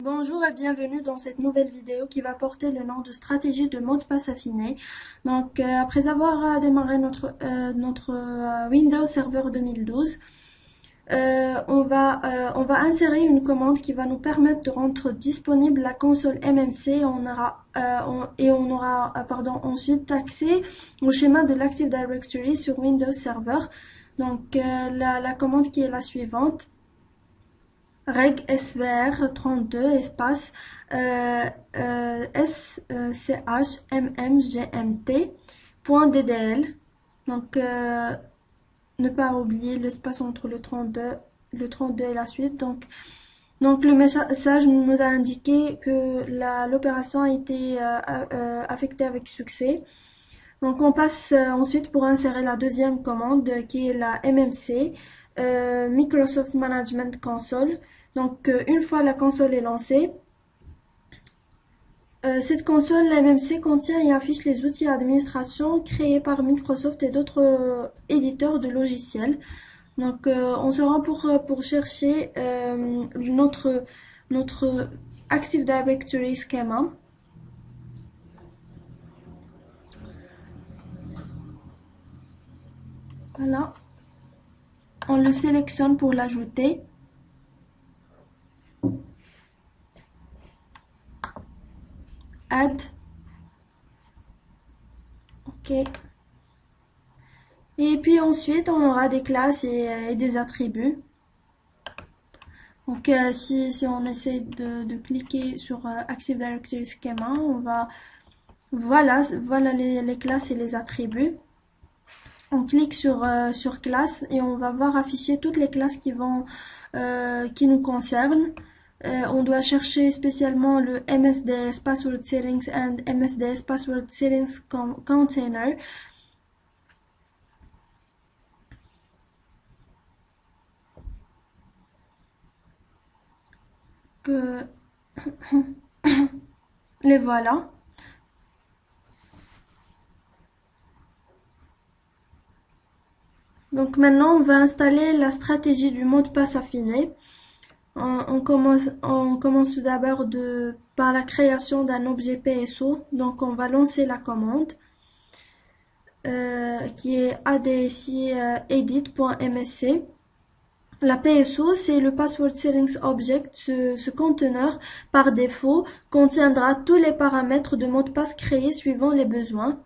Bonjour et bienvenue dans cette nouvelle vidéo qui va porter le nom de stratégie de mot de passe affiné. Donc après avoir démarré notre Windows Server 2012, on va insérer une commande qui va nous permettre de rendre disponible la console MMC. On aura ensuite accès au schéma de l'Active Directory sur Windows Server. Donc la commande qui est la suivante: reg svr 32 espace schmmgmt.ddl. Donc ne pas oublier l'espace entre le 32 et la suite. Donc le message nous a indiqué que l'opération a été affectée avec succès. Donc on passe ensuite pour insérer la deuxième commande qui est la MMC, Microsoft Management Console. Donc une fois la console est lancée, cette console, la MMC, contient et affiche les outils d'administration créés par Microsoft et d'autres éditeurs de logiciels. Donc on se rend pour chercher notre Active Directory schema. Voilà, on le sélectionne pour l'ajouter. Add. OK. Et puis ensuite, on aura des classes et des attributs. Donc si on essaie de cliquer sur Active Directory Schema, on va voilà les classes et les attributs. On clique sur classe et on va voir afficher toutes les classes qui nous concernent. On doit chercher spécialement le MSDS Password Settings and MSDS Password Settings Container. Les voilà. Donc maintenant, on va installer la stratégie du mot de passe affiné. On commence tout d'abord par la création d'un objet PSO. Donc on va lancer la commande qui est adsi edit.msc. La PSO, c'est le Password Settings Object. Ce conteneur, par défaut, contiendra tous les paramètres de mot de passe créés suivant les besoins.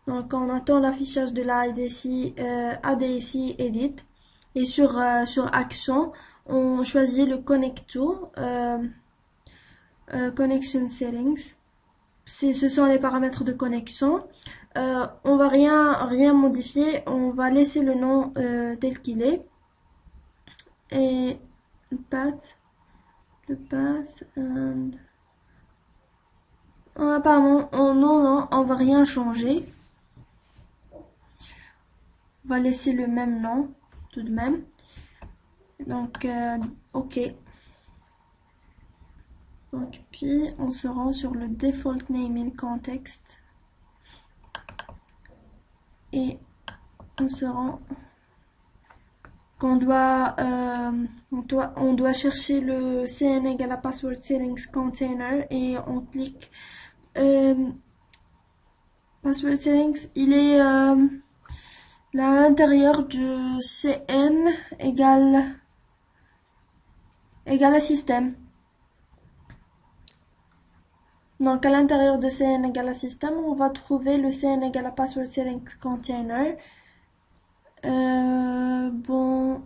Donc on attend l'affichage de la adsi edit. Et sur Action, on choisit le Connect to Connection Settings. Ce sont les paramètres de connexion. On va rien modifier. On va laisser le nom tel qu'il est. Et le path and pardon, non, on va rien changer. On va laisser le même nom tout de même. Donc OK. Donc puis on se rend sur le default naming context et on se rend qu'on doit chercher le cn égale à password settings container et on clique password settings. Il est à l'intérieur du cn égale à système. Donc à l'intérieur de cn égale à système, on va trouver le cn égale à password settings container. Bon,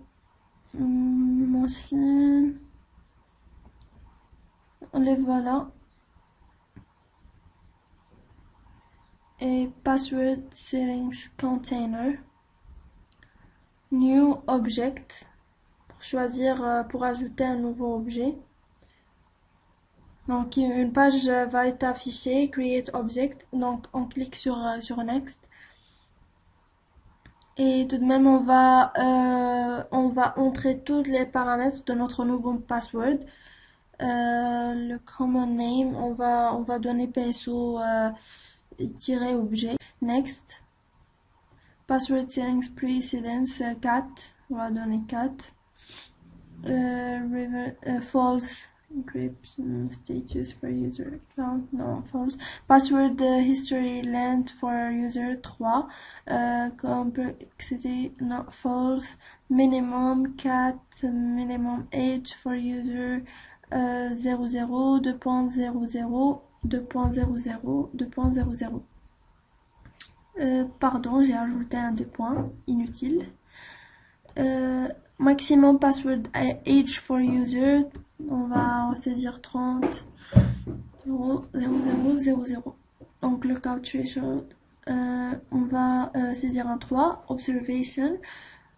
aussi, les voilà. Et password settings container, new object, pour choisir, pour ajouter un nouveau objet. Donc une page va être affichée, create object, donc on clique sur next. Et tout de même, on va entrer tous les paramètres de notre nouveau password. Le common name, on va donner PSO objet. Next. Password settings precedence 4. On va donner 4. False Encryption status for user account, non, false. Password history length for user 3. Complexity, no, false. Minimum 4, minimum age for user 00, 2.00, 2.00, 2.00. Pardon, j'ai ajouté un 2 points, inutile. Maximum password age for user, on va saisir 30, 0, 0, 0, 0. Donc lookout threshold, on va saisir un 3, observation,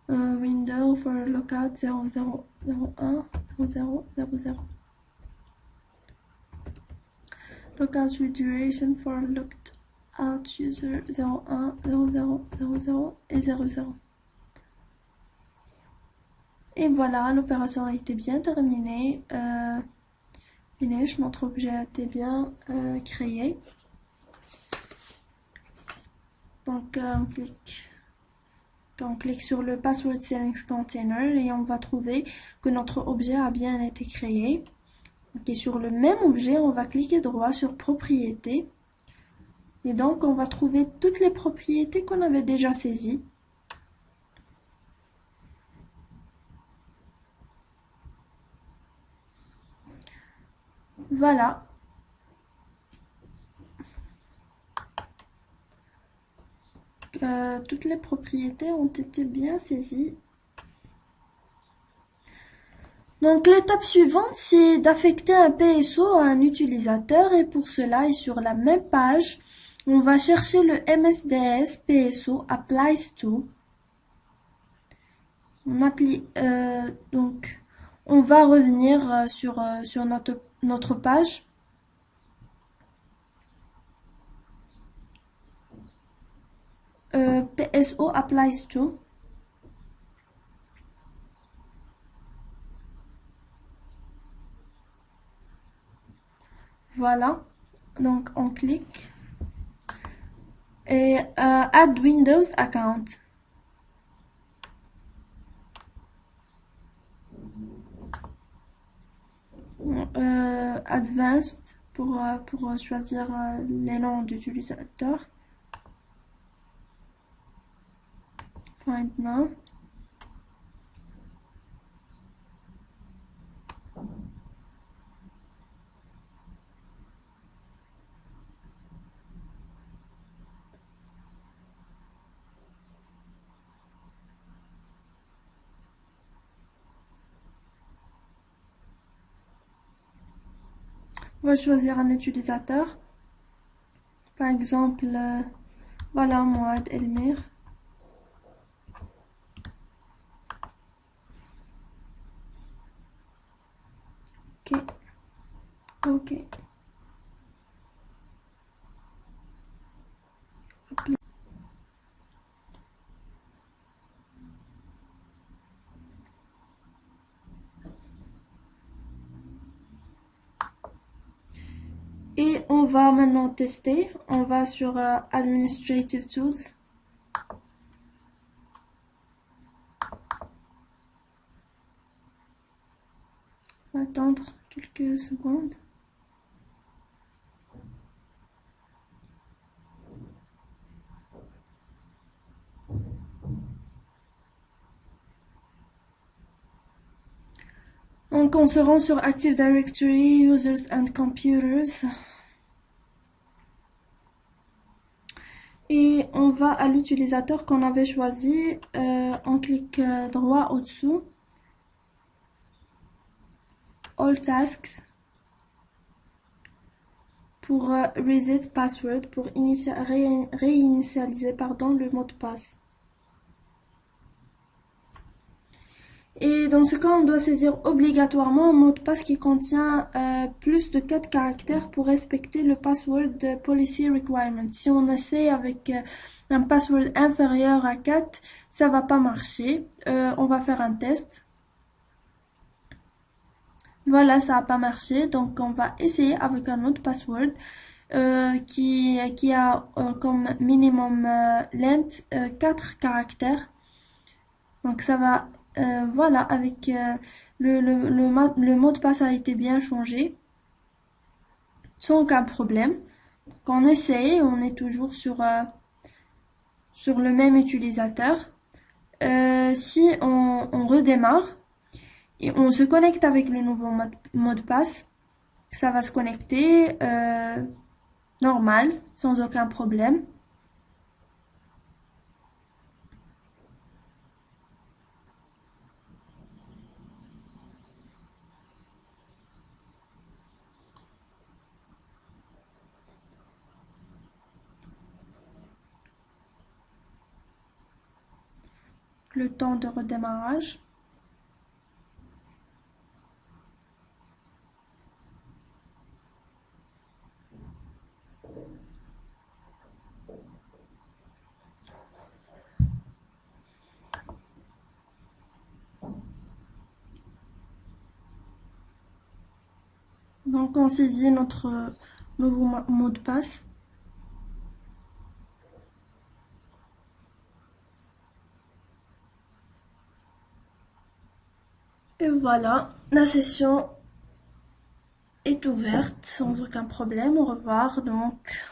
window for lookout 0, 0, 0, 1, 0, 0, 0, 0. Lookout duration for looked out user 0, 1, 0, 0, 0, 0 et 0, 0. Et voilà, l'opération a été bien terminée. Finish, notre objet a été bien créé. Donc on clique sur le Password Settings Container et on va trouver que notre objet a bien été créé. Et sur le même objet, on va cliquer droit sur Propriétés. Et donc on va trouver toutes les propriétés qu'on avait déjà saisies. Voilà. Toutes les propriétés ont été bien saisies. Donc l'étape suivante, c'est d'affecter un PSO à un utilisateur et pour cela, et sur la même page, on va chercher le MSDS PSO applies to. Donc on va revenir sur notre page. PSO applies to. Voilà, donc on clique et add Windows account. Advanced pour choisir les noms d'utilisateurs. Find now. On va choisir un utilisateur. Par exemple, voilà, Mouad Elmir. Ok. Ok. Et on va maintenant tester. On va sur Administrative Tools. On va attendre quelques secondes. Donc on se rend sur Active Directory, Users and Computers. Et on va à l'utilisateur qu'on avait choisi. On clique droit au-dessous. All Tasks. Pour Reset Password, pour réinitialiser le mot de passe. Et dans ce cas, on doit saisir obligatoirement un mot de passe qui contient plus de 4 caractères pour respecter le Password Policy Requirement. Si on essaie avec un password inférieur à 4, ça va pas marcher. On va faire un test. Voilà, ça n'a pas marché. Donc, on va essayer avec un autre password qui a comme minimum length 4 caractères. Donc, ça va... voilà, avec le mot de passe a été bien changé, sans aucun problème. Quand on essaye, on est toujours sur le même utilisateur. Si on redémarre et on se connecte avec le nouveau mot de passe, ça va se connecter normal, sans aucun problème. Le temps de redémarrage. Donc on saisit notre nouveau mot de passe. Et voilà, la session est ouverte sans aucun problème. Au revoir donc.